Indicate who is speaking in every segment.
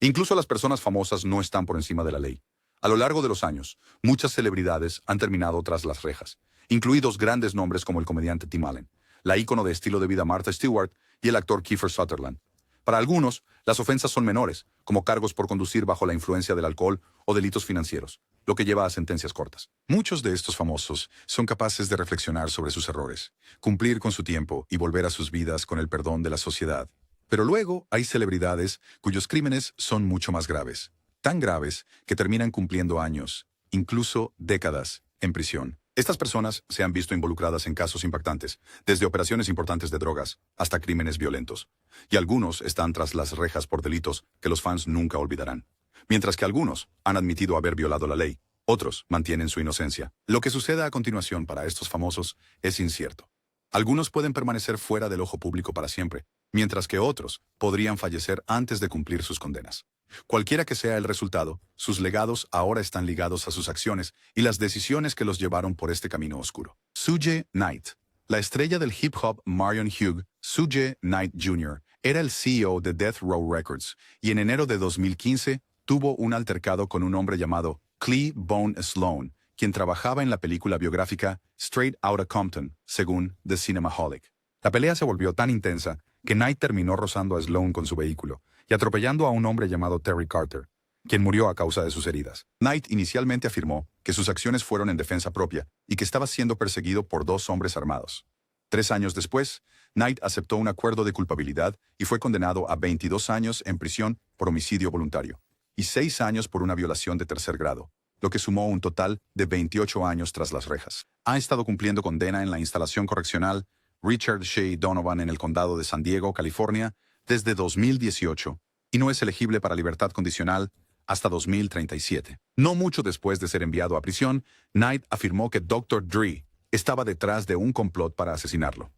Speaker 1: Incluso las personas famosas no están por encima de la ley. A lo largo de los años, muchas celebridades han terminado tras las rejas, incluidos grandes nombres como el comediante Tim Allen, la ícono de estilo de vida Martha Stewart y el actor Kiefer Sutherland. Para algunos, las ofensas son menores, como cargos por conducir bajo la influencia del alcohol o delitos financieros, lo que lleva a sentencias cortas. Muchos de estos famosos son capaces de reflexionar sobre sus errores, cumplir con su tiempo y volver a sus vidas con el perdón de la sociedad. Pero luego hay celebridades cuyos crímenes son mucho más graves, tan graves que terminan cumpliendo años, incluso décadas, en prisión. Estas personas se han visto involucradas en casos impactantes, desde operaciones importantes de drogas hasta crímenes violentos. Y algunos están tras las rejas por delitos que los fans nunca olvidarán. Mientras que algunos han admitido haber violado la ley, otros mantienen su inocencia. Lo que suceda a continuación para estos famosos es incierto. Algunos pueden permanecer fuera del ojo público para siempre, mientras que otros podrían fallecer antes de cumplir sus condenas. Cualquiera que sea el resultado, sus legados ahora están ligados a sus acciones y las decisiones que los llevaron por este camino oscuro. Suge Knight. La estrella del hip hop Marion Hugh, Suge Knight Jr., era el CEO de Death Row Records y en enero de 2015 tuvo un altercado con un hombre llamado Clee Bone Sloan, quien trabajaba en la película biográfica Straight Outta Compton, según The Cinemaholic. La pelea se volvió tan intensa que Knight terminó rozando a Sloan con su vehículo y atropellando a un hombre llamado Terry Carter, quien murió a causa de sus heridas. Knight inicialmente afirmó que sus acciones fueron en defensa propia y que estaba siendo perseguido por dos hombres armados. 3 años después, Knight aceptó un acuerdo de culpabilidad y fue condenado a 22 años en prisión por homicidio voluntario y 6 años por una violación de tercer grado, lo que sumó un total de 28 años tras las rejas. Ha estado cumpliendo condena en la instalación correccional Richard Shea Donovan en el condado de San Diego, California, desde 2018, y no es elegible para libertad condicional hasta 2037. No mucho después de ser enviado a prisión, Knight afirmó que Dr. Dre estaba detrás de un complot para asesinarlo.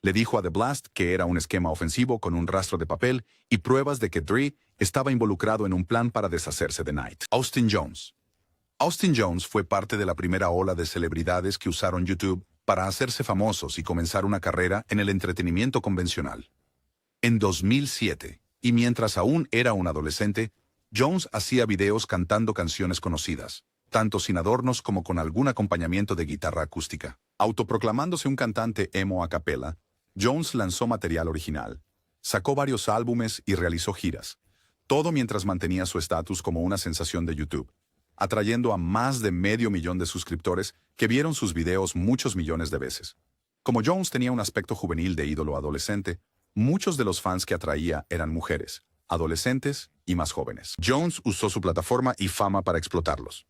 Speaker 1: Le dijo a The Blast que era un esquema ofensivo con un rastro de papel y pruebas de que Dre estaba involucrado en un plan para deshacerse de Knight. Austin Jones. Austin Jones fue parte de la primera ola de celebridades que usaron YouTube para hacerse famosos y comenzar una carrera en el entretenimiento convencional. En 2007, y mientras aún era un adolescente, Jones hacía videos cantando canciones conocidas, tanto sin adornos como con algún acompañamiento de guitarra acústica. Autoproclamándose un cantante emo a capela, Jones lanzó material original, sacó varios álbumes y realizó giras, todo mientras mantenía su estatus como una sensación de YouTube, atrayendo a más de 500,000 de suscriptores que vieron sus videos muchos millones de veces. Como Jones tenía un aspecto juvenil de ídolo adolescente, muchos de los fans que atraía eran mujeres, adolescentes y más jóvenes. Jones usó su plataforma y fama para explotarlos.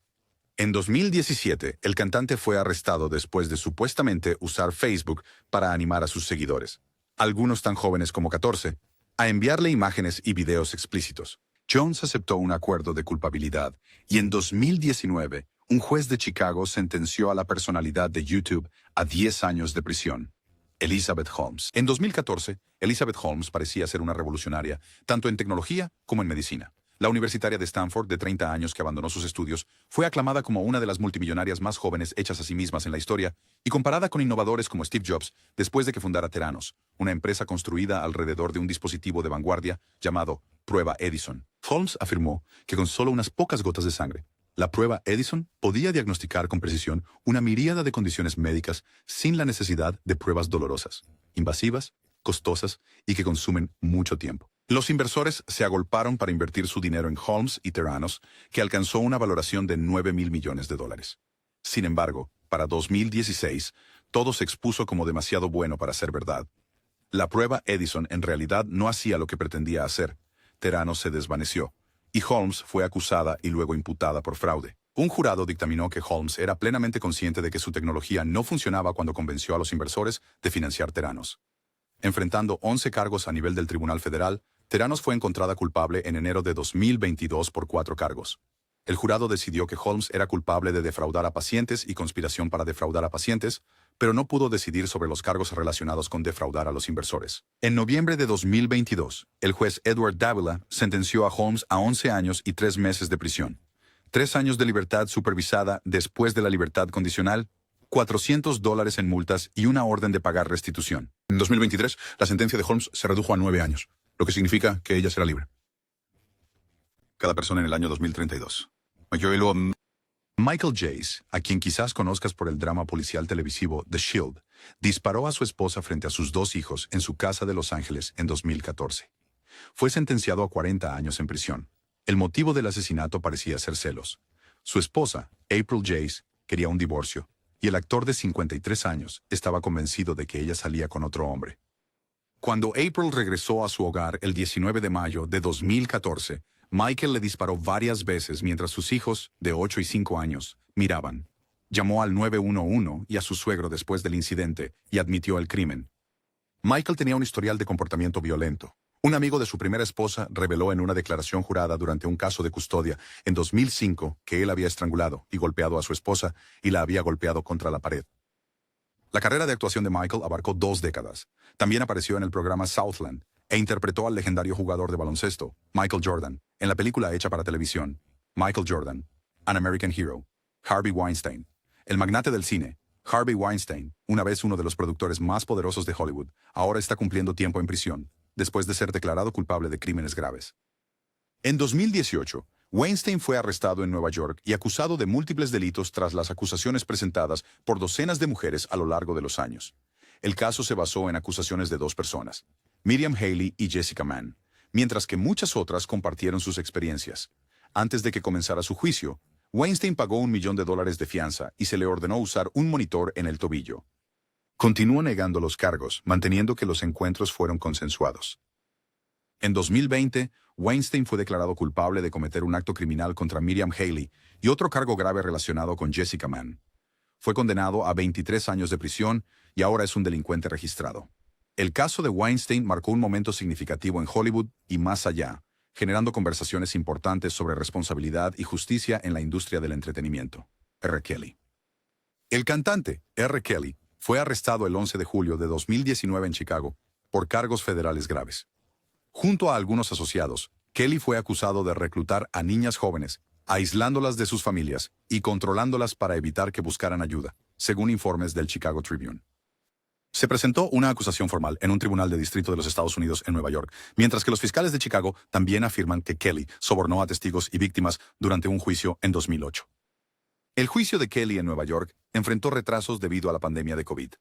Speaker 1: En 2017, el cantante fue arrestado después de supuestamente usar Facebook para animar a sus seguidores, algunos tan jóvenes como 14, a enviarle imágenes y videos explícitos. Jones aceptó un acuerdo de culpabilidad y en 2019, un juez de Chicago sentenció a la personalidad de YouTube a 10 años de prisión. Elizabeth Holmes. En 2014, Elizabeth Holmes parecía ser una revolucionaria, tanto en tecnología como en medicina. La universitaria de Stanford, de 30 años que abandonó sus estudios, fue aclamada como una de las multimillonarias más jóvenes hechas a sí mismas en la historia y comparada con innovadores como Steve Jobs después de que fundara Theranos, una empresa construida alrededor de un dispositivo de vanguardia llamado Prueba Edison. Holmes afirmó que con solo unas pocas gotas de sangre, la prueba Edison podía diagnosticar con precisión una miríada de condiciones médicas sin la necesidad de pruebas dolorosas, invasivas, costosas y que consumen mucho tiempo. Los inversores se agolparon para invertir su dinero en Holmes y Theranos, que alcanzó una valoración de $9,000 millones. Sin embargo, para 2016, todo se expuso como demasiado bueno para ser verdad. La prueba Edison en realidad no hacía lo que pretendía hacer. Theranos se desvaneció, y Holmes fue acusada y luego imputada por fraude. Un jurado dictaminó que Holmes era plenamente consciente de que su tecnología no funcionaba cuando convenció a los inversores de financiar Theranos. Enfrentando 11 cargos a nivel del Tribunal Federal, Theranos fue encontrada culpable en enero de 2022 por 4 cargos. El jurado decidió que Holmes era culpable de defraudar a pacientes y conspiración para defraudar a pacientes, pero no pudo decidir sobre los cargos relacionados con defraudar a los inversores. En noviembre de 2022, el juez Edward Davila sentenció a Holmes a 11 años y 3 meses de prisión, 3 años de libertad supervisada después de la libertad condicional, $400 en multas y una orden de pagar restitución. En 2023, la sentencia de Holmes se redujo a 9 años, lo que significa que ella será libre. cada persona en el año 2032. Michael Jace, a quien quizás conozcas por el drama policial televisivo The Shield, disparó a su esposa frente a sus dos hijos en su casa de Los Ángeles en 2014. Fue sentenciado a 40 años en prisión. El motivo del asesinato parecía ser celos. Su esposa, April Jace, quería un divorcio, y el actor de 53 años estaba convencido de que ella salía con otro hombre. Cuando April regresó a su hogar el 19 de mayo de 2014, Michael le disparó varias veces mientras sus hijos, de 8 y 5 años, miraban. Llamó al 911 y a su suegro después del incidente y admitió el crimen. Michael tenía un historial de comportamiento violento. Un amigo de su primera esposa reveló en una declaración jurada durante un caso de custodia en 2005 que él había estrangulado y golpeado a su esposa y la había golpeado contra la pared. La carrera de actuación de Michael abarcó 2 décadas. También apareció en el programa Southland e interpretó al legendario jugador de baloncesto, Michael Jordan, en la película hecha para televisión, Michael Jordan, An American Hero. Harvey Weinstein, el magnate del cine. Harvey Weinstein, una vez uno de los productores más poderosos de Hollywood, ahora está cumpliendo tiempo en prisión, después de ser declarado culpable de crímenes graves. En 2018, Weinstein fue arrestado en Nueva York y acusado de múltiples delitos tras las acusaciones presentadas por docenas de mujeres a lo largo de los años. El caso se basó en acusaciones de 2 personas, Miriam Haley y Jessica Mann, mientras que muchas otras compartieron sus experiencias. Antes de que comenzara su juicio, Weinstein pagó $1 millón de fianza y se le ordenó usar un monitor en el tobillo. Continuó negando los cargos, manteniendo que los encuentros fueron consensuados. En 2020, Weinstein fue declarado culpable de cometer un acto criminal contra Miriam Haley y otro cargo grave relacionado con Jessica Mann. Fue condenado a 23 años de prisión y ahora es un delincuente registrado. El caso de Weinstein marcó un momento significativo en Hollywood y más allá, generando conversaciones importantes sobre responsabilidad y justicia en la industria del entretenimiento. R. Kelly. El cantante, R. Kelly, fue arrestado el 11 de julio de 2019 en Chicago por cargos federales graves. Junto a algunos asociados, Kelly fue acusado de reclutar a niñas jóvenes, aislándolas de sus familias y controlándolas para evitar que buscaran ayuda, según informes del Chicago Tribune. Se presentó una acusación formal en un tribunal de distrito de los Estados Unidos en Nueva York, mientras que los fiscales de Chicago también afirman que Kelly sobornó a testigos y víctimas durante un juicio en 2008. El juicio de Kelly en Nueva York enfrentó retrasos debido a la pandemia de COVID.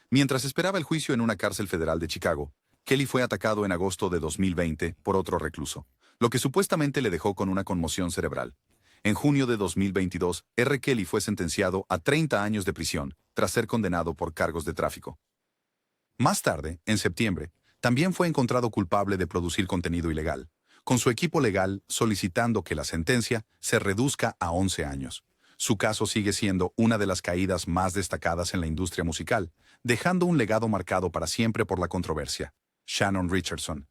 Speaker 1: Mientras esperaba el juicio en una cárcel federal de Chicago, Kelly fue atacado en agosto de 2020 por otro recluso, lo que supuestamente le dejó con una conmoción cerebral. En junio de 2022, R. Kelly fue sentenciado a 30 años de prisión tras ser condenado por cargos de tráfico. Más tarde, en septiembre, también fue encontrado culpable de producir contenido ilegal, con su equipo legal solicitando que la sentencia se reduzca a 11 años. Su caso sigue siendo una de las caídas más destacadas en la industria musical, dejando un legado marcado para siempre por la controversia. Shannon Richardson.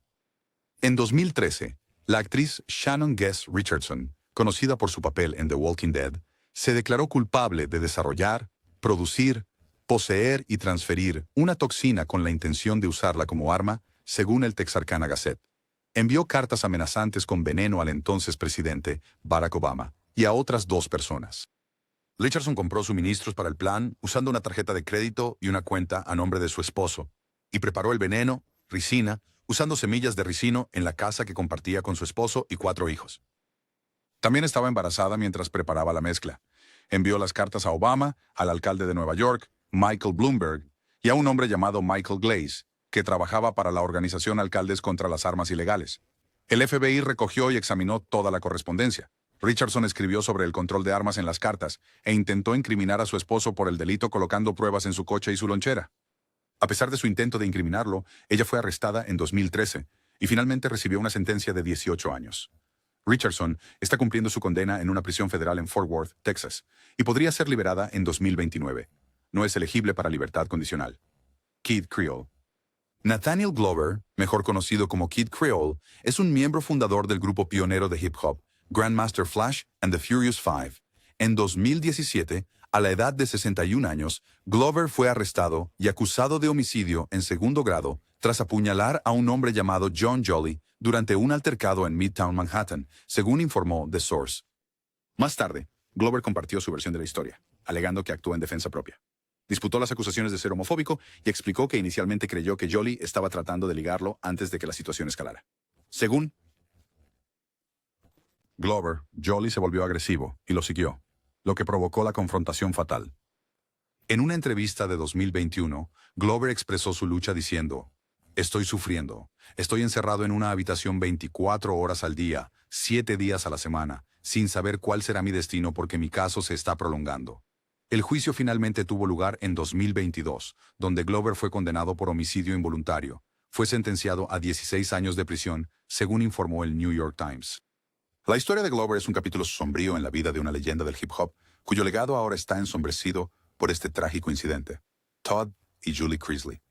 Speaker 1: En 2013, la actriz Shannon Guess Richardson, conocida por su papel en The Walking Dead, se declaró culpable de desarrollar, producir, poseer y transferir una toxina con la intención de usarla como arma, según el Texarkana Gazette. Envió cartas amenazantes con veneno al entonces presidente, Barack Obama, y a otras 2 personas. Richardson compró suministros para el plan usando una tarjeta de crédito y una cuenta a nombre de su esposo, y preparó el veneno, ricina, usando semillas de ricino en la casa que compartía con su esposo y 4 hijos. También estaba embarazada mientras preparaba la mezcla. Envió las cartas a Obama, al alcalde de Nueva York, Michael Bloomberg, y a un hombre llamado Michael Glaze, que trabajaba para la organización Alcaldes contra las Armas Ilegales. El FBI recogió y examinó toda la correspondencia. Richardson escribió sobre el control de armas en las cartas e intentó incriminar a su esposo por el delito colocando pruebas en su coche y su lonchera. A pesar de su intento de incriminarlo, ella fue arrestada en 2013 y finalmente recibió una sentencia de 18 años. Richardson está cumpliendo su condena en una prisión federal en Fort Worth, Texas, y podría ser liberada en 2029. No es elegible para libertad condicional. Kid Creole. Nathaniel Glover, mejor conocido como Kid Creole, es un miembro fundador del grupo pionero de hip hop, Grandmaster Flash and the Furious Five. En 2017, a la edad de 61 años, Glover fue arrestado y acusado de homicidio en segundo grado tras apuñalar a un hombre llamado John Jolly durante un altercado en Midtown Manhattan, según informó The Source. Más tarde, Glover compartió su versión de la historia, alegando que actuó en defensa propia. Disputó las acusaciones de ser homofóbico y explicó que inicialmente creyó que Jolly estaba tratando de ligarlo antes de que la situación escalara. Según Glover, Jolie se volvió agresivo y lo siguió, lo que provocó la confrontación fatal. En una entrevista de 2021, Glover expresó su lucha diciendo: "Estoy sufriendo. Estoy encerrado en una habitación 24 horas al día, 7 días a la semana, sin saber cuál será mi destino porque mi caso se está prolongando". El juicio finalmente tuvo lugar en 2022, donde Glover fue condenado por homicidio involuntario. Fue sentenciado a 16 años de prisión, según informó el New York Times. La historia de Glover es un capítulo sombrío en la vida de una leyenda del hip hop, cuyo legado ahora está ensombrecido por este trágico incidente: Todd y Julie Chrisley.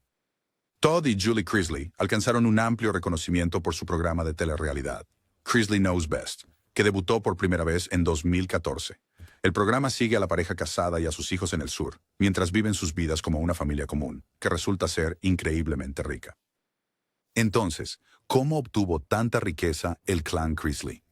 Speaker 1: Todd y Julie Chrisley alcanzaron un amplio reconocimiento por su programa de telerrealidad, Chrisley Knows Best, que debutó por primera vez en 2014. El programa sigue a la pareja casada y a sus hijos en el sur, mientras viven sus vidas como una familia común, que resulta ser increíblemente rica. Entonces, ¿cómo obtuvo tanta riqueza el clan Chrisley?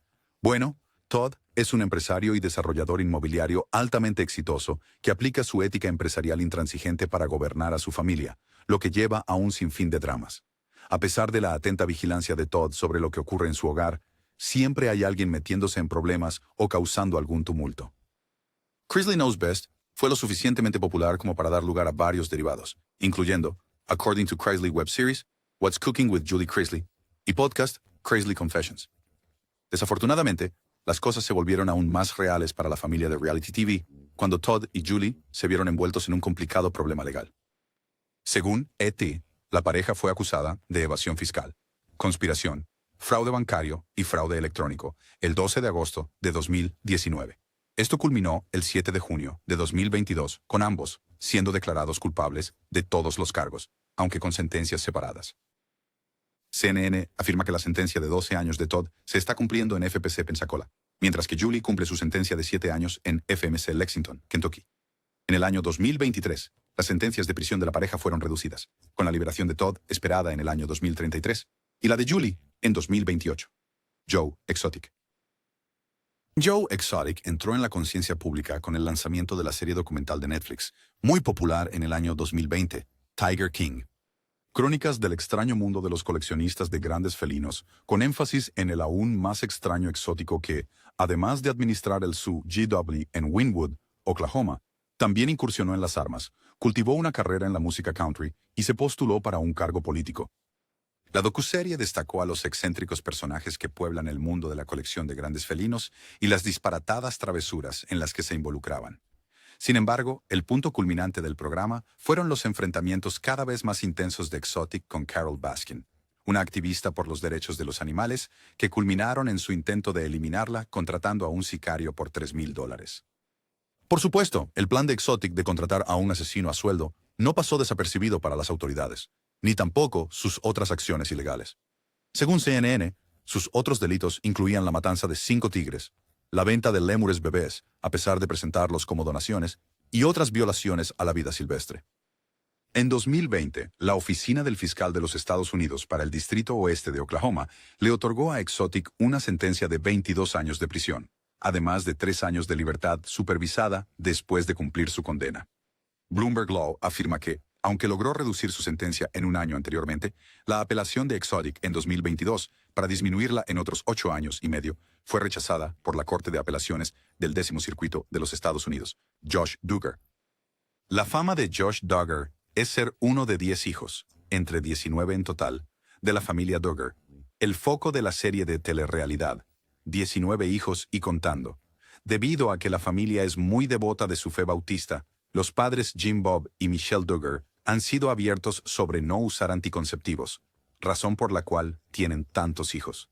Speaker 1: Bueno, Todd es un empresario y desarrollador inmobiliario altamente exitoso que aplica su ética empresarial intransigente para gobernar a su familia, lo que lleva a un sinfín de dramas. A pesar de la atenta vigilancia de Todd sobre lo que ocurre en su hogar, siempre hay alguien metiéndose en problemas o causando algún tumulto. Chrisley Knows Best fue lo suficientemente popular como para dar lugar a varios derivados, incluyendo According to Chrisley Web Series, What's Cooking with Julie Chrisley y podcast Chrisley Confessions. Desafortunadamente, las cosas se volvieron aún más reales para la familia de reality TV cuando Todd y Julie se vieron envueltos en un complicado problema legal. Según ET, la pareja fue acusada de evasión fiscal, conspiración, fraude bancario y fraude electrónico el 12 de agosto de 2019. Esto culminó el 7 de junio de 2022 con ambos siendo declarados culpables de todos los cargos, aunque con sentencias separadas. CNN afirma que la sentencia de 12 años de Todd se está cumpliendo en FPC Pensacola, mientras que Julie cumple su sentencia de 7 años en FMC Lexington, Kentucky. En el año 2023, las sentencias de prisión de la pareja fueron reducidas, con la liberación de Todd esperada en el año 2033 y la de Julie en 2028. Joe Exotic. Joe Exotic entró en la conciencia pública con el lanzamiento de la serie documental de Netflix, muy popular en el año 2020, Tiger King. Crónicas del extraño mundo de los coleccionistas de grandes felinos, con énfasis en el aún más extraño exótico que, además de administrar el Zoo GW en Wynwood, Oklahoma, también incursionó en las armas, cultivó una carrera en la música country y se postuló para un cargo político. La docuserie destacó a los excéntricos personajes que pueblan el mundo de la colección de grandes felinos y las disparatadas travesuras en las que se involucraban. Sin embargo, el punto culminante del programa fueron los enfrentamientos cada vez más intensos de Exotic con Carol Baskin, una activista por los derechos de los animales, que culminaron en su intento de eliminarla contratando a un sicario por $3,000. Por supuesto, el plan de Exotic de contratar a un asesino a sueldo no pasó desapercibido para las autoridades, ni tampoco sus otras acciones ilegales. Según CNN, sus otros delitos incluían la matanza de 5 tigres, la venta de lémures bebés, a pesar de presentarlos como donaciones, y otras violaciones a la vida silvestre. En 2020, la Oficina del Fiscal de los Estados Unidos para el Distrito Oeste de Oklahoma le otorgó a Exotic una sentencia de 22 años de prisión, además de 3 años de libertad supervisada después de cumplir su condena. Bloomberg Law afirma que, aunque logró reducir su sentencia en un año anteriormente, la apelación de Exotic en 2022, para disminuirla en otros 8 años y medio, fue rechazada por la Corte de Apelaciones del 10º Circuito de los Estados Unidos, Josh Duggar. La fama de Josh Duggar es ser uno de 10 hijos, entre 19 en total, de la familia Duggar, el foco de la serie de telerrealidad, 19 hijos y contando. Debido a que la familia es muy devota de su fe bautista, los padres Jim Bob y Michelle Duggar han sido abiertos sobre no usar anticonceptivos, razón por la cual tienen tantos hijos.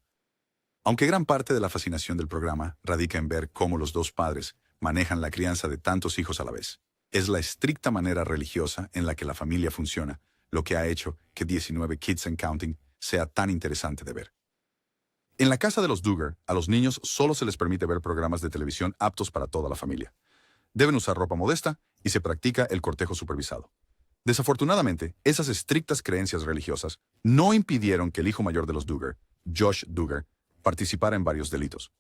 Speaker 1: Aunque gran parte de la fascinación del programa radica en ver cómo los dos padres manejan la crianza de tantos hijos a la vez, es la estricta manera religiosa en la que la familia funciona lo que ha hecho que 19 Kids and Counting sea tan interesante de ver. En la casa de los Duggar, a los niños solo se les permite ver programas de televisión aptos para toda la familia. Deben usar ropa modesta y se practica el cortejo supervisado. Desafortunadamente, esas estrictas creencias religiosas no impidieron que el hijo mayor de los Duggar, Josh Duggar, participara en varios delitos.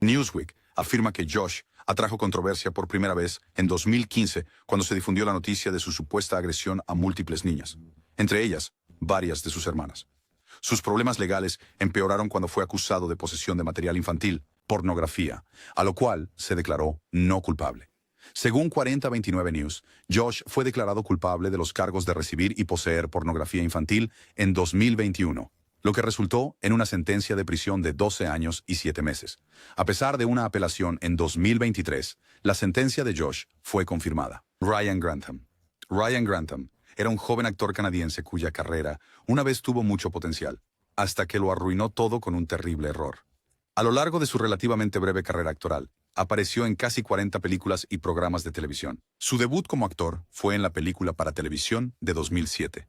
Speaker 1: Newsweek afirma que Josh atrajo controversia por primera vez en 2015 cuando se difundió la noticia de su supuesta agresión a múltiples niñas, entre ellas, varias de sus hermanas. Sus problemas legales empeoraron cuando fue acusado de posesión de material infantil, pornografía, a lo cual se declaró no culpable. Según 4029 News, Josh fue declarado culpable de los cargos de recibir y poseer pornografía infantil en 2021, lo que resultó en una sentencia de prisión de 12 años y 7 meses. A pesar de una apelación en 2023, la sentencia de Josh fue confirmada. Ryan Grantham. Ryan Grantham era un joven actor canadiense cuya carrera una vez tuvo mucho potencial, hasta que lo arruinó todo con un terrible error. A lo largo de su relativamente breve carrera actoral, apareció en casi 40 películas y programas de televisión. Su debut como actor fue en la película para televisión de 2007,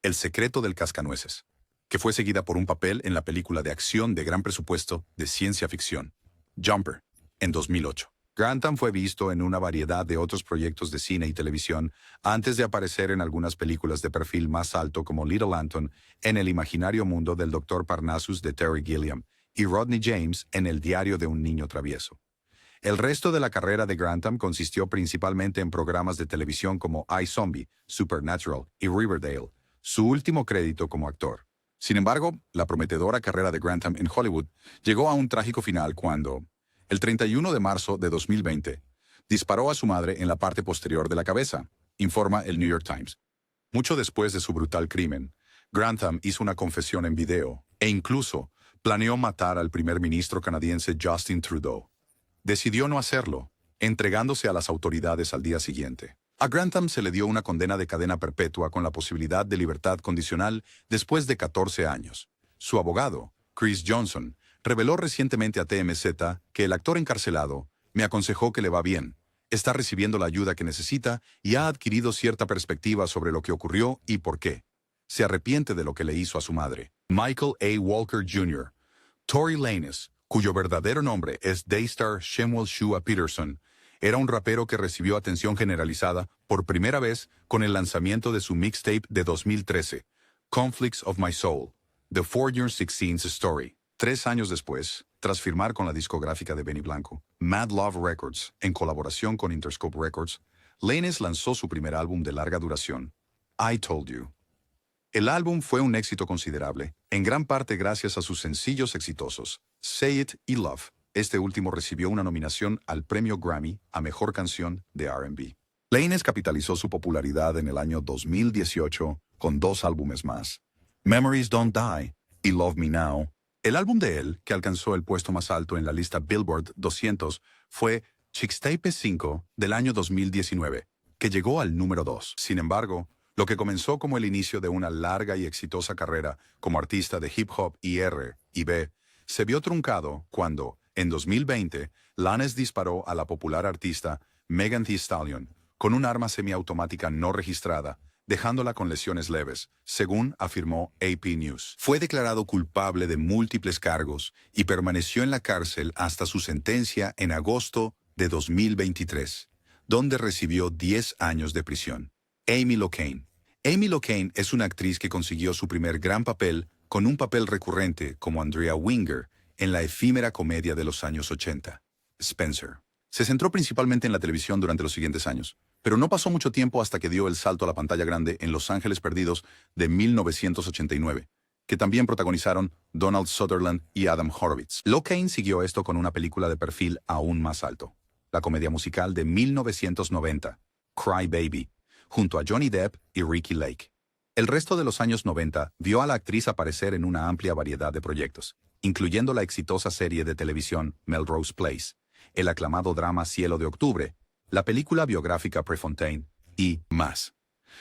Speaker 1: El secreto del cascanueces, que fue seguida por un papel en la película de acción de gran presupuesto de ciencia ficción, Jumper, en 2008. Grantham fue visto en una variedad de otros proyectos de cine y televisión antes de aparecer en algunas películas de perfil más alto como Little Anton en El imaginario mundo del Dr. Parnassus de Terry Gilliam y Rodney James en El diario de un niño travieso. El resto de la carrera de Grantham consistió principalmente en programas de televisión como iZombie, Supernatural y Riverdale, su último crédito como actor. Sin embargo, la prometedora carrera de Grantham en Hollywood llegó a un trágico final cuando, el 31 de marzo de 2020, disparó a su madre en la parte posterior de la cabeza, informa el New York Times. Mucho después de su brutal crimen, Grantham hizo una confesión en video e incluso planeó matar al primer ministro canadiense Justin Trudeau. Decidió no hacerlo, entregándose a las autoridades al día siguiente. A Grantham se le dio una condena de cadena perpetua con la posibilidad de libertad condicional después de 14 años. Su abogado, Chris Johnson, reveló recientemente a TMZ que el actor encarcelado me aconsejó que le va bien, está recibiendo la ayuda que necesita y ha adquirido cierta perspectiva sobre lo que ocurrió y por qué. Se arrepiente de lo que le hizo a su madre. Michael A. Walker Jr., Tory Lanez, cuyo verdadero nombre es Daystar Shemuel Shua Peterson, era un rapero que recibió atención generalizada por primera vez con el lanzamiento de su mixtape de 2013, Conflicts of My Soul, The Foreigner 16's Story. 3 años después, tras firmar con la discográfica de Benny Blanco, Mad Love Records, en colaboración con Interscope Records, Lanez lanzó su primer álbum de larga duración, I Told You. El álbum fue un éxito considerable, en gran parte gracias a sus sencillos exitosos, Say It y Love. Este último recibió una nominación al premio Grammy a Mejor Canción de R&B. Lanez capitalizó su popularidad en el año 2018 con 2 álbumes más, Memories Don't Die y Love Me Now. El álbum de él, que alcanzó el puesto más alto en la lista Billboard 200, fue Chixtape 5 del año 2019, que llegó al número 2. Sin embargo, lo que comenzó como el inicio de una larga y exitosa carrera como artista de hip hop y R&B, se vio truncado cuando, en 2020, Lanez disparó a la popular artista Megan Thee Stallion con un arma semiautomática no registrada, dejándola con lesiones leves, según afirmó AP News. Fue declarado culpable de múltiples cargos y permaneció en la cárcel hasta su sentencia en agosto de 2023, donde recibió 10 años de prisión. Amy Locane. Amy Locane es una actriz que consiguió su primer gran papel con un papel recurrente como Andrea Winger en la efímera comedia de los años 80, Spencer. Se centró principalmente en la televisión durante los siguientes años, pero no pasó mucho tiempo hasta que dio el salto a la pantalla grande en Los Ángeles Perdidos de 1989, que también protagonizaron Donald Sutherland y Adam Horowitz. Locane siguió esto con una película de perfil aún más alto, la comedia musical de 1990, Cry Baby, junto a Johnny Depp y Ricky Lake. El resto de los años 90 vio a la actriz aparecer en una amplia variedad de proyectos, incluyendo la exitosa serie de televisión Melrose Place, el aclamado drama Cielo de Octubre, la película biográfica Prefontaine y más.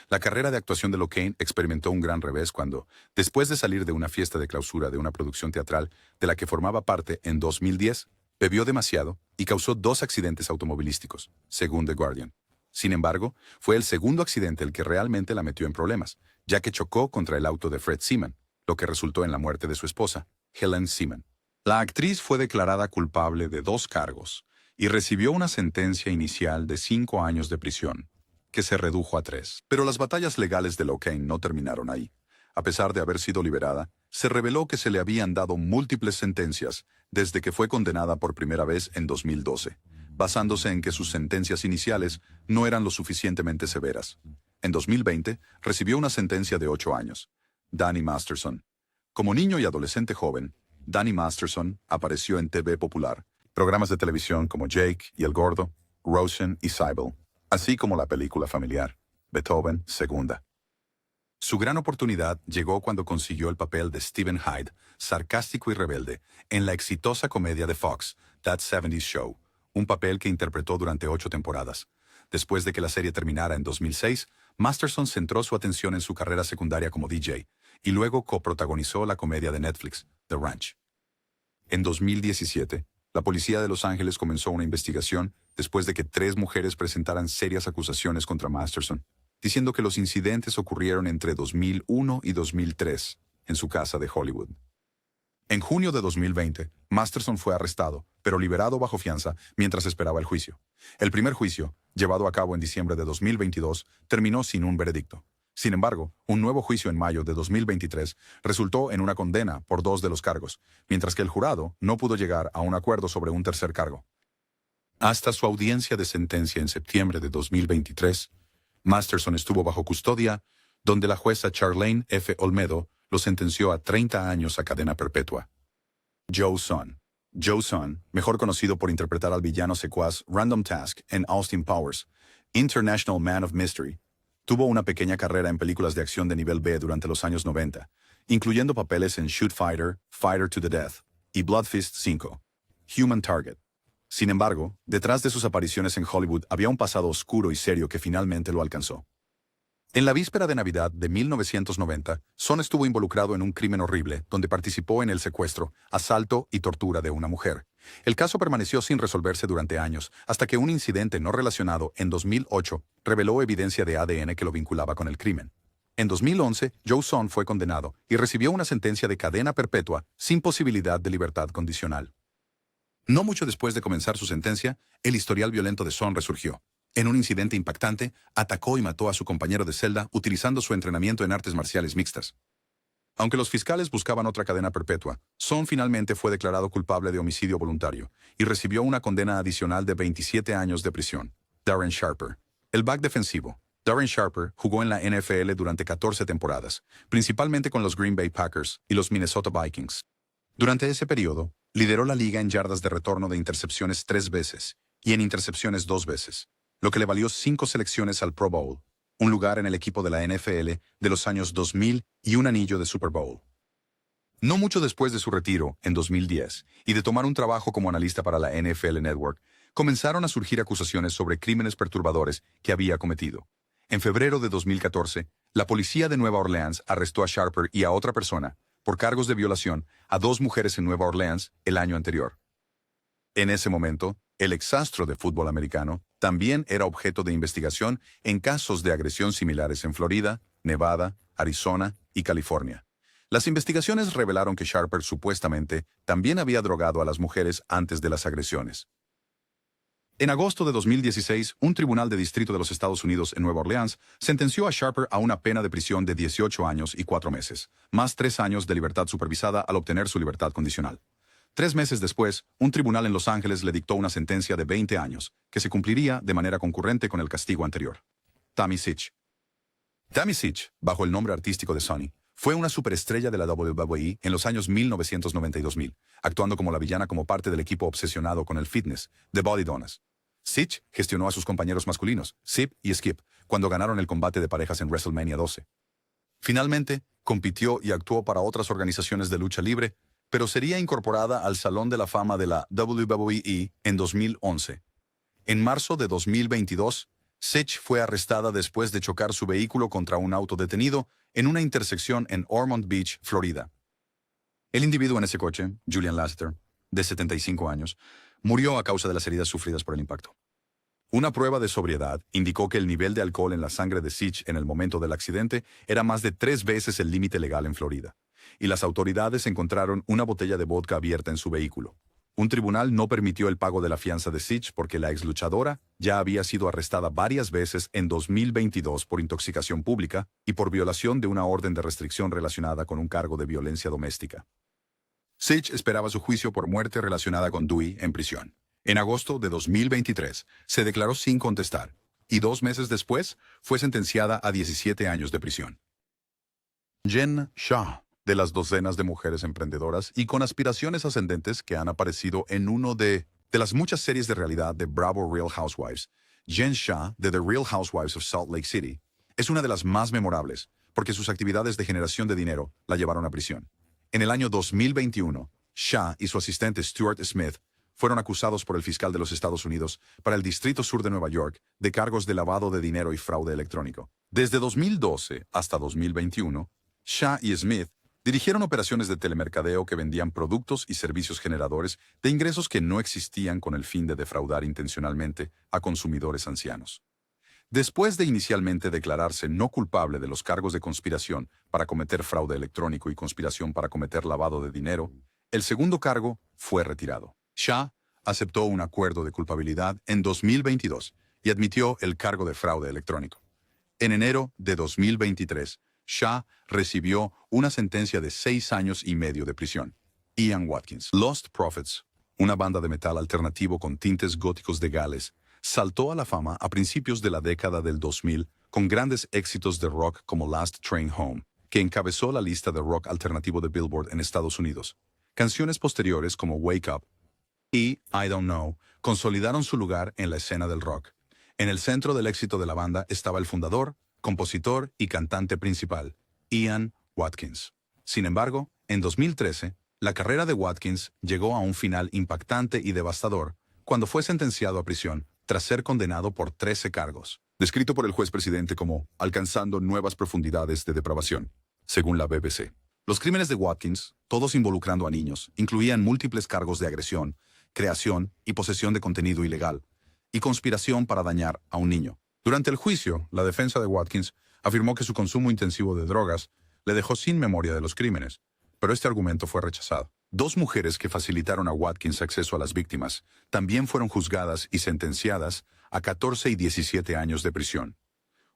Speaker 1: La carrera de actuación de Locane experimentó un gran revés cuando, después de salir de una fiesta de clausura de una producción teatral de la que formaba parte en 2010, bebió demasiado y causó 2 accidentes automovilísticos, según The Guardian. Sin embargo, fue el segundo accidente el que realmente la metió en problemas, ya que chocó contra el auto de Fred Seaman, lo que resultó en la muerte de su esposa, Helen Seaman. La actriz fue declarada culpable de 2 cargos y recibió una sentencia inicial de 5 años de prisión, que se redujo a 3. Pero las batallas legales de Locane no terminaron ahí. A pesar de haber sido liberada, se reveló que se le habían dado múltiples sentencias desde que fue condenada por primera vez en 2012. Basándose en que sus sentencias iniciales no eran lo suficientemente severas. En 2020, recibió una sentencia de 8 años. Danny Masterson. Como niño y adolescente joven, Danny Masterson apareció en TV popular Programas de televisión como Jake y El Gordo, Rosen y Seibel, así como la película familiar, Beethoven II. Su gran oportunidad llegó cuando consiguió el papel de Stephen Hyde, sarcástico y rebelde, en la exitosa comedia de Fox, That 70's Show, un papel que interpretó durante 8 temporadas. Después de que la serie terminara en 2006, Masterson centró su atención en su carrera secundaria como DJ, y luego coprotagonizó la comedia de Netflix, The Ranch. En 2017, la policía de Los Ángeles comenzó una investigación después de que 3 mujeres presentaran serias acusaciones contra Masterson, diciendo que los incidentes ocurrieron entre 2001 y 2003 en su casa de Hollywood. En junio de 2020, Masterson fue arrestado, pero liberado bajo fianza mientras esperaba el juicio. El primer juicio, llevado a cabo en diciembre de 2022, terminó sin un veredicto. Sin embargo, un nuevo juicio en mayo de 2023 resultó en una condena por 2 de los cargos, mientras que el jurado no pudo llegar a un acuerdo sobre un tercer cargo. Hasta su audiencia de sentencia en septiembre de 2023, Masterson estuvo bajo custodia, donde la jueza Charlene F. Olmedo lo sentenció a 30 años a cadena perpetua. Joe Son. Joe Son, mejor conocido por interpretar al villano secuaz Random Task en Austin Powers, International Man of Mystery, tuvo una pequeña carrera en películas de acción de nivel B durante los años 90, incluyendo papeles en Shoot Fighter, Fighter to the Death y Blood Fist 5, Human Target. Sin embargo, detrás de sus apariciones en Hollywood había un pasado oscuro y serio que finalmente lo alcanzó. En la víspera de Navidad de 1990, Son estuvo involucrado en un crimen horrible donde participó en el secuestro, asalto y tortura de una mujer. El caso permaneció sin resolverse durante años, hasta que un incidente no relacionado en 2008 reveló evidencia de ADN que lo vinculaba con el crimen. En 2011, Joe Son fue condenado y recibió una sentencia de cadena perpetua sin posibilidad de libertad condicional. No mucho después de comenzar su sentencia, el historial violento de Son resurgió. En un incidente impactante, atacó y mató a su compañero de celda utilizando su entrenamiento en artes marciales mixtas. Aunque los fiscales buscaban otra cadena perpetua, Son finalmente fue declarado culpable de homicidio voluntario y recibió una condena adicional de 27 años de prisión. Darren Sharper. El back defensivo. Darren Sharper jugó en la NFL durante 14 temporadas, principalmente con los Green Bay Packers y los Minnesota Vikings. Durante ese periodo, lideró la liga en yardas de retorno de intercepciones 3 veces y en intercepciones 2 veces, lo que le valió 5 selecciones al Pro Bowl, un lugar en el equipo de la NFL de los años 2000 y un anillo de Super Bowl. No mucho después de su retiro, en 2010, y de tomar un trabajo como analista para la NFL Network, comenzaron a surgir acusaciones sobre crímenes perturbadores que había cometido. En febrero de 2014, la policía de Nueva Orleans arrestó a Sharper y a otra persona por cargos de violación a 2 mujeres en Nueva Orleans el año anterior. En ese momento, el exastro de fútbol americano también era objeto de investigación en casos de agresión similares en Florida, Nevada, Arizona y California. Las investigaciones revelaron que Sharper supuestamente también había drogado a las mujeres antes de las agresiones. En agosto de 2016, un tribunal de distrito de los Estados Unidos en Nueva Orleans sentenció a Sharper a una pena de prisión de 18 años y 4 meses, más 3 años de libertad supervisada al obtener su libertad condicional. 3 meses después, un tribunal en Los Ángeles le dictó una sentencia de 20 años, que se cumpliría de manera concurrente con el castigo anterior. Tammy Sytch. Tammy Sytch, bajo el nombre artístico de Sonny, fue una superestrella de la WWE en los años 1990 y 2000, actuando como la villana como parte del equipo obsesionado con el fitness, The Body Donnas. Sytch gestionó a sus compañeros masculinos, Zip y Skip, cuando ganaron el combate de parejas en WrestleMania 12. Finalmente, compitió y actuó para otras organizaciones de lucha libre, pero sería incorporada al Salón de la Fama de la WWE en 2011. En marzo de 2022, Sytch fue arrestada después de chocar su vehículo contra un auto detenido en una intersección en Ormond Beach, Florida. El individuo en ese coche, Julian Lasseter, de 75 años, murió a causa de las heridas sufridas por el impacto. Una prueba de sobriedad indicó que el nivel de alcohol en la sangre de Sytch en el momento del accidente era más de 3 veces el límite legal en Florida, y las autoridades encontraron una botella de vodka abierta en su vehículo. Un tribunal no permitió el pago de la fianza de Sytch porque la exluchadora ya había sido arrestada varias veces en 2022 por intoxicación pública y por violación de una orden de restricción relacionada con un cargo de violencia doméstica. Sytch esperaba su juicio por muerte relacionada con Dewey en prisión. En agosto de 2023 se declaró sin contestar y 2 meses después fue sentenciada a 17 años de prisión. Jen Shah, de las docenas de mujeres emprendedoras y con aspiraciones ascendentes que han aparecido en uno de De las muchas series de realidad de Bravo Real Housewives, Jen Shah, de The Real Housewives of Salt Lake City, es una de las más memorables, porque sus actividades de generación de dinero la llevaron a prisión. En el año 2021, Shah y su asistente Stuart Smith fueron acusados por el fiscal de los Estados Unidos para el Distrito Sur de Nueva York de cargos de lavado de dinero y fraude electrónico. Desde 2012 hasta 2021, Shah y Smith dirigieron operaciones de telemercadeo que vendían productos y servicios generadores de ingresos que no existían con el fin de defraudar intencionalmente a consumidores ancianos. Después de inicialmente declararse no culpable de los cargos de conspiración para cometer fraude electrónico y conspiración para cometer lavado de dinero, el segundo cargo fue retirado. Shah aceptó un acuerdo de culpabilidad en 2022 y admitió el cargo de fraude electrónico. En enero de 2023, Shah recibió una sentencia de 6 años y medio de prisión. Ian Watkins. Lost Prophets, una banda de metal alternativo con tintes góticos de Gales, saltó a la fama a principios de la década del 2000 con grandes éxitos de rock como Last Train Home, que encabezó la lista de rock alternativo de Billboard en Estados Unidos. Canciones posteriores como Wake Up y I Don't Know consolidaron su lugar en la escena del rock. En el centro del éxito de la banda estaba el fundador, compositor y cantante principal, Ian Watkins. Sin embargo, en 2013, la carrera de Watkins llegó a un final impactante y devastador cuando fue sentenciado a prisión tras ser condenado por 13 cargos, descrito por el juez presidente como alcanzando nuevas profundidades de depravación, según la BBC. Los crímenes de Watkins, todos involucrando a niños, incluían múltiples cargos de agresión, creación y posesión de contenido ilegal, y conspiración para dañar a un niño. Durante el juicio, la defensa de Watkins afirmó que su consumo intensivo de drogas le dejó sin memoria de los crímenes, pero este argumento fue rechazado. 2 mujeres que facilitaron a Watkins acceso a las víctimas también fueron juzgadas y sentenciadas a 14 y 17 años de prisión.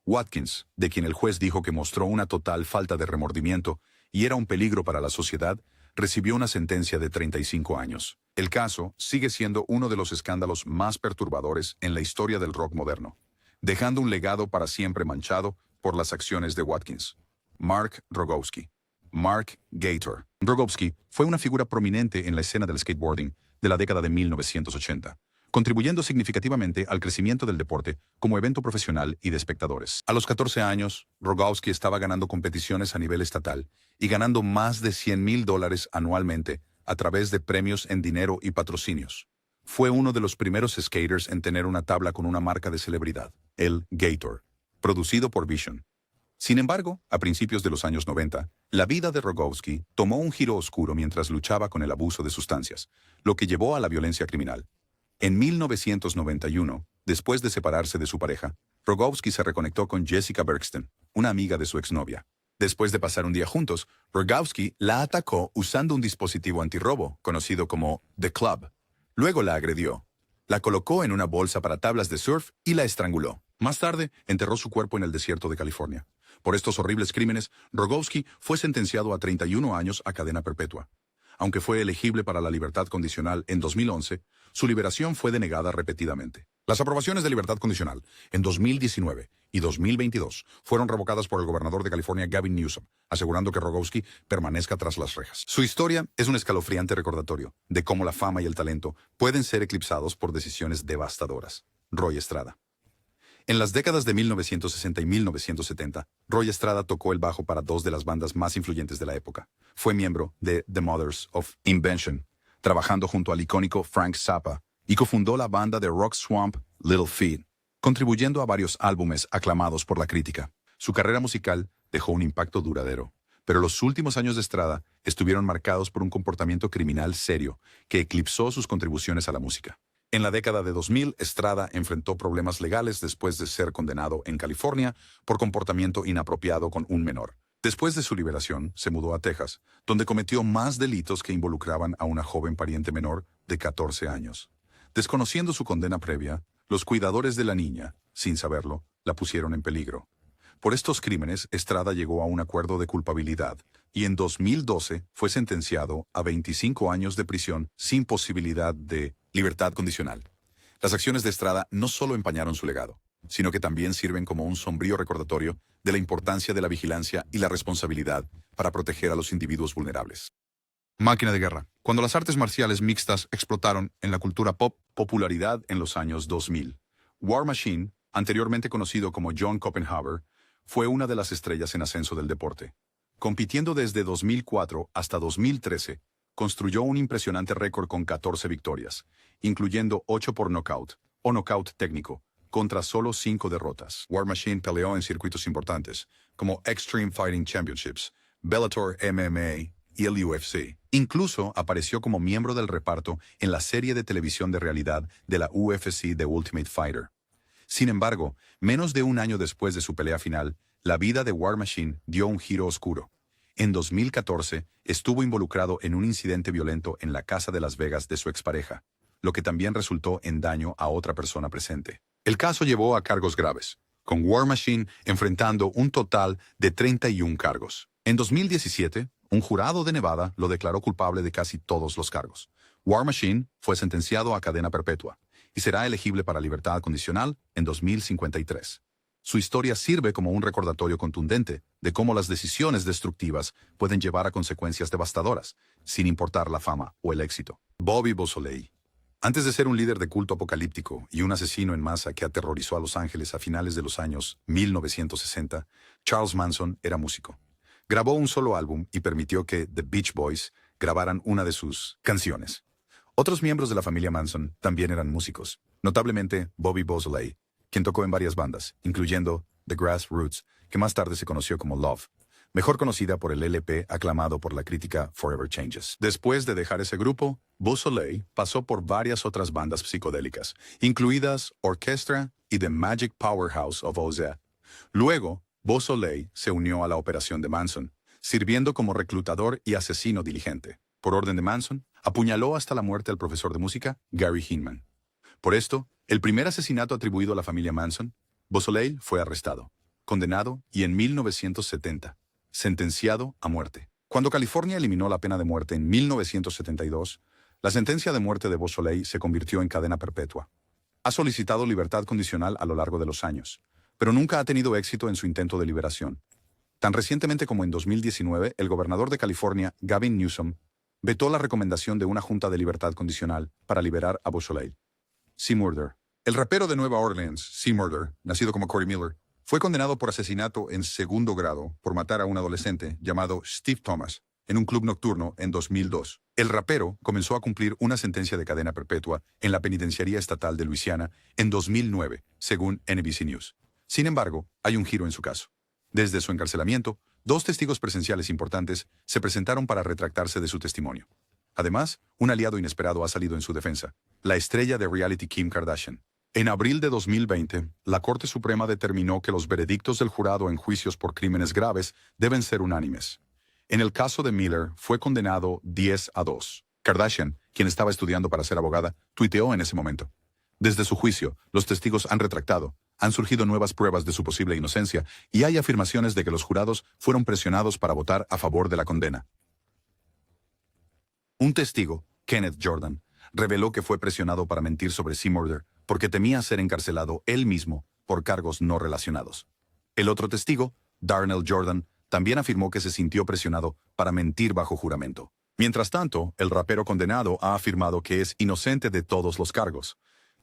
Speaker 1: Watkins, de quien el juez dijo que mostró una total falta de remordimiento y era un peligro para la sociedad, recibió una sentencia de 35 años. El caso sigue siendo uno de los escándalos más perturbadores en la historia del rock moderno, dejando un legado para siempre manchado por las acciones de Watkins. Mark Rogowski. Mark Gator. Rogowski fue una figura prominente en la escena del skateboarding de la década de 1980, contribuyendo significativamente al crecimiento del deporte como evento profesional y de espectadores. A los 14 años, Rogowski estaba ganando competiciones a nivel estatal y ganando más de $100,000 anualmente a través de premios en dinero y patrocinios. Fue uno de los primeros skaters en tener una tabla con una marca de celebridad, el Gator, producido por Vision. Sin embargo, a principios de los años 90, la vida de Rogowski tomó un giro oscuro mientras luchaba con el abuso de sustancias, lo que llevó a la violencia criminal. En 1991, después de separarse de su pareja, Rogowski se reconectó con Jessica Bergsten, una amiga de su exnovia. Después de pasar un día juntos, Rogowski la atacó usando un dispositivo antirrobo, conocido como The Club. Luego la agredió, la colocó en una bolsa para tablas de surf y la estranguló. Más tarde, enterró su cuerpo en el desierto de California. Por estos horribles crímenes, Rogowski fue sentenciado a 31 años a cadena perpetua. Aunque fue elegible para la libertad condicional en 2011, su liberación fue denegada repetidamente. Las aprobaciones de libertad condicional en 2019 y 2022 fueron revocadas por el gobernador de California, Gavin Newsom, asegurando que Rogowski permanezca tras las rejas. Su historia es un escalofriante recordatorio de cómo la fama y el talento pueden ser eclipsados por decisiones devastadoras. Roy Estrada. En las décadas de 1960 y 1970, Roy Estrada tocó el bajo para 2 de las bandas más influyentes de la época. Fue miembro de The Mothers of Invention, trabajando junto al icónico Frank Zappa, y cofundó la banda de rock swamp Little Feat, contribuyendo a varios álbumes aclamados por la crítica. Su carrera musical dejó un impacto duradero, pero los últimos años de Estrada estuvieron marcados por un comportamiento criminal serio que eclipsó sus contribuciones a la música. En la década de 2000, Estrada enfrentó problemas legales después de ser condenado en California por comportamiento inapropiado con un menor. Después de su liberación, se mudó a Texas, donde cometió más delitos que involucraban a una joven pariente menor de 14 años. Desconociendo su condena previa, los cuidadores de la niña, sin saberlo, la pusieron en peligro. Por estos crímenes, Estrada llegó a un acuerdo de culpabilidad y en 2012 fue sentenciado a 25 años de prisión sin posibilidad de libertad condicional. Las acciones de Estrada no solo empañaron su legado, sino que también sirven como un sombrío recordatorio de la importancia de la vigilancia y la responsabilidad para proteger a los individuos vulnerables. Máquina de guerra. Cuando las artes marciales mixtas explotaron en la cultura pop, popularidad en los años 2000. War Machine, anteriormente conocido como John Copenhaver, fue una de las estrellas en ascenso del deporte. Compitiendo desde 2004 hasta 2013, construyó un impresionante récord con 14 victorias, incluyendo 8 por nocaut, o nocaut técnico, contra solo 5 derrotas. War Machine peleó en circuitos importantes, como Extreme Fighting Championships, Bellator MMA y el UFC. Incluso apareció como miembro del reparto en la serie de televisión de realidad de la UFC The Ultimate Fighter. Sin embargo, menos de un año después de su pelea final, la vida de War Machine dio un giro oscuro. En 2014, estuvo involucrado en un incidente violento en la casa de Las Vegas de su expareja, lo que también resultó en daño a otra persona presente. El caso llevó a cargos graves, con War Machine enfrentando un total de 31 cargos. En 2017, un jurado de Nevada lo declaró culpable de casi todos los cargos. War Machine fue sentenciado a cadena perpetua y será elegible para libertad condicional en 2053. Su historia sirve como un recordatorio contundente de cómo las decisiones destructivas pueden llevar a consecuencias devastadoras, sin importar la fama o el éxito. Bobby Beausoleil. Antes de ser un líder de culto apocalíptico y un asesino en masa que aterrorizó a Los Ángeles a finales de los años 1960, Charles Manson era músico. Grabó un solo álbum y permitió que The Beach Boys grabaran una de sus canciones. Otros miembros de la familia Manson también eran músicos, notablemente Bobby Beausoleil, quien tocó en varias bandas, incluyendo The Grassroots, que más tarde se conoció como Love, mejor conocida por el LP aclamado por la crítica Forever Changes. Después de dejar ese grupo, Beausoleil pasó por varias otras bandas psicodélicas, incluidas Orchestra y The Magic Powerhouse of Oz. Luego, Beausoleil se unió a la operación de Manson, sirviendo como reclutador y asesino diligente. Por orden de Manson, apuñaló hasta la muerte al profesor de música, Gary Hinman. Por esto, el primer asesinato atribuido a la familia Manson, Beausoleil fue arrestado, condenado y en 1970, sentenciado a muerte. Cuando California eliminó la pena de muerte en 1972, la sentencia de muerte de Beausoleil se convirtió en cadena perpetua. Ha solicitado libertad condicional a lo largo de los años, pero nunca ha tenido éxito en su intento de liberación. Tan recientemente como en 2019, el gobernador de California, Gavin Newsom, vetó la recomendación de una junta de libertad condicional para liberar a Beausoleil. C-Murder. El rapero de Nueva Orleans, C-Murder, nacido como Corey Miller, fue condenado por asesinato en segundo grado por matar a un adolescente llamado Steve Thomas en un club nocturno en 2002. El rapero comenzó a cumplir una sentencia de cadena perpetua en la penitenciaría estatal de Luisiana en 2009, según NBC News. Sin embargo, hay un giro en su caso. Desde su encarcelamiento, 2 testigos presenciales importantes se presentaron para retractarse de su testimonio. Además, un aliado inesperado ha salido en su defensa, la estrella de reality Kim Kardashian. En abril de 2020, la Corte Suprema determinó que los veredictos del jurado en juicios por crímenes graves deben ser unánimes. En el caso de Miller, fue condenado 10-2. Kardashian, quien estaba estudiando para ser abogada, tuiteó en ese momento. Desde su juicio, los testigos han retractado, han surgido nuevas pruebas de su posible inocencia y hay afirmaciones de que los jurados fueron presionados para votar a favor de la condena. Un testigo, Kenneth Jordan, reveló que fue presionado para mentir sobre C-Murder porque temía ser encarcelado él mismo por cargos no relacionados. El otro testigo, Darnell Jordan, también afirmó que se sintió presionado para mentir bajo juramento. Mientras tanto, el rapero condenado ha afirmado que es inocente de todos los cargos.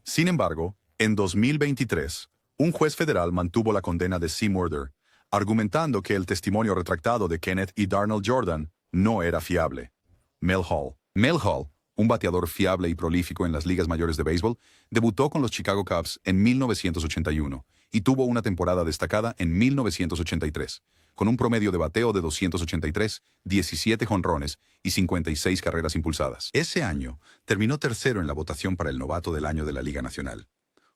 Speaker 1: Sin embargo, en 2023, un juez federal mantuvo la condena de C-Murder, argumentando que el testimonio retractado de Kenneth y Darnell Jordan no era fiable. Mel Hall. Mel Hall, un bateador fiable y prolífico en las ligas mayores de béisbol, debutó con los Chicago Cubs en 1981 y tuvo una temporada destacada en 1983, con un promedio de bateo de 283, 17 jonrones y 56 carreras impulsadas. Ese año, terminó tercero en la votación para el novato del año de la Liga Nacional.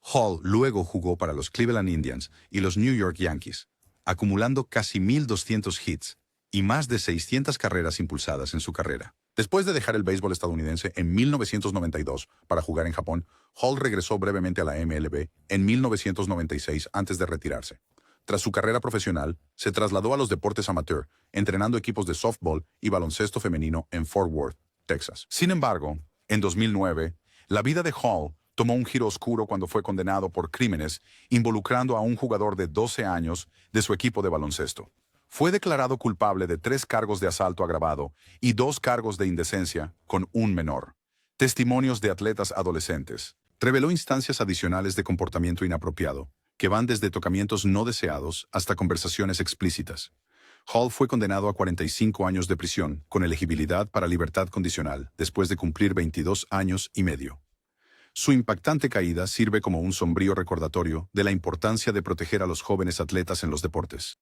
Speaker 1: Hall luego jugó para los Cleveland Indians y los New York Yankees, acumulando casi 1,200 hits y más de 600 carreras impulsadas en su carrera. Después de dejar el béisbol estadounidense en 1992 para jugar en Japón, Hall regresó brevemente a la MLB en 1996 antes de retirarse. Tras su carrera profesional, se trasladó a los deportes amateur, entrenando equipos de softball y baloncesto femenino en Fort Worth, Texas. Sin embargo, en 2009, la vida de Hall tomó un giro oscuro cuando fue condenado por crímenes involucrando a un jugador de 12 años de su equipo de baloncesto. Fue declarado culpable de 3 cargos de asalto agravado y 2 cargos de indecencia con un menor. Testimonios de atletas adolescentes. Reveló instancias adicionales de comportamiento inapropiado, que van desde tocamientos no deseados hasta conversaciones explícitas. Hall fue condenado a 45 años de prisión, con elegibilidad para libertad condicional, después de cumplir 22 años y medio. Su impactante caída sirve como un sombrío recordatorio de la importancia de proteger a los jóvenes atletas en los deportes.